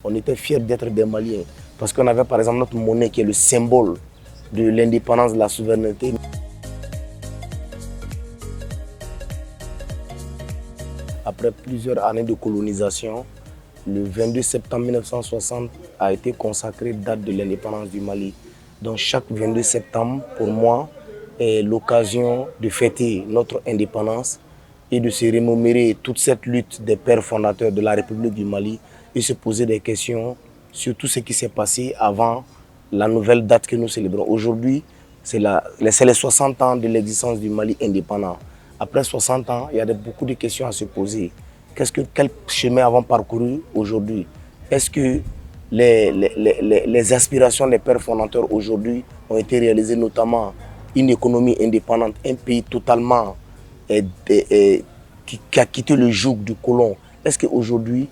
On était fiers d'être des Maliens parce qu'on avait par exemple notre monnaie qui est le symbole de l'indépendance, de la souveraineté. Après plusieurs années de colonisation, le 22 septembre 1960 a été consacré date de l'indépendance du Mali. Donc chaque 22 septembre, pour moi, est l'occasion de fêter notre indépendance et de se remémorer toute cette lutte des pères fondateurs de la République du Mali et se poser des questions sur tout ce qui s'est passé avant la nouvelle date que nous célébrons. Aujourd'hui, c'est les 60 ans de l'existence du Mali indépendant. Après 60 ans, il y a beaucoup de questions à se poser. Quel chemin avons parcouru aujourd'hui? Est-ce que les aspirations des pères fondateurs aujourd'hui ont été réalisées, notamment une économie indépendante, un pays totalement qui a quitté le joug du colon? Est-ce qu'aujourd'hui,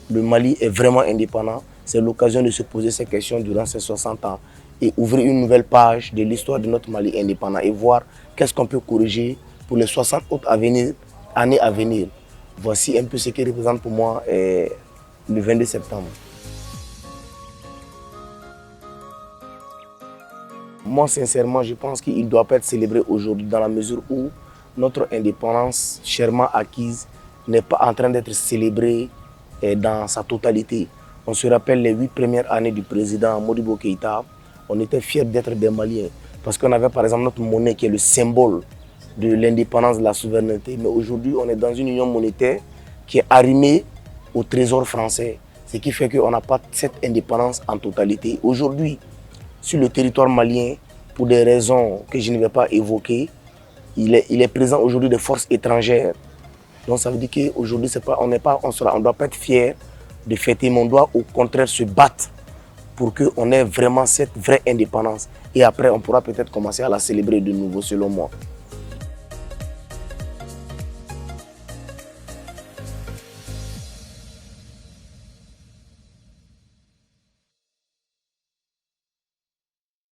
le Mali est vraiment indépendant? C'est l'occasion de se poser ces questions durant ces 60 ans et ouvrir une nouvelle page de l'histoire de notre Mali indépendant et voir qu'est-ce qu'on peut corriger pour les 60 autres années à venir. Voici un peu ce qui représente pour moi le 22 septembre. Moi, sincèrement, je pense qu'il ne doit pas être célébré aujourd'hui dans la mesure où notre indépendance chèrement acquise n'est pas en train d'être célébrée dans sa totalité. On se rappelle les 8 premières années du président Modibo Keïta. On était fiers d'être des Maliens parce qu'on avait par exemple notre monnaie qui est le symbole de l'indépendance, de la souveraineté. Mais aujourd'hui, on est dans une union monétaire qui est arrimée au trésor français. Ce qui fait qu'on n'a pas cette indépendance en totalité. Aujourd'hui, sur le territoire malien, pour des raisons que je ne vais pas évoquer, il est présent aujourd'hui des forces étrangères. Donc ça veut dire qu'aujourd'hui, on ne doit pas être fiers de fêter, mais on doit au contraire se battre pour qu'on ait vraiment cette vraie indépendance. Et après, on pourra peut-être commencer à la célébrer de nouveau, selon moi.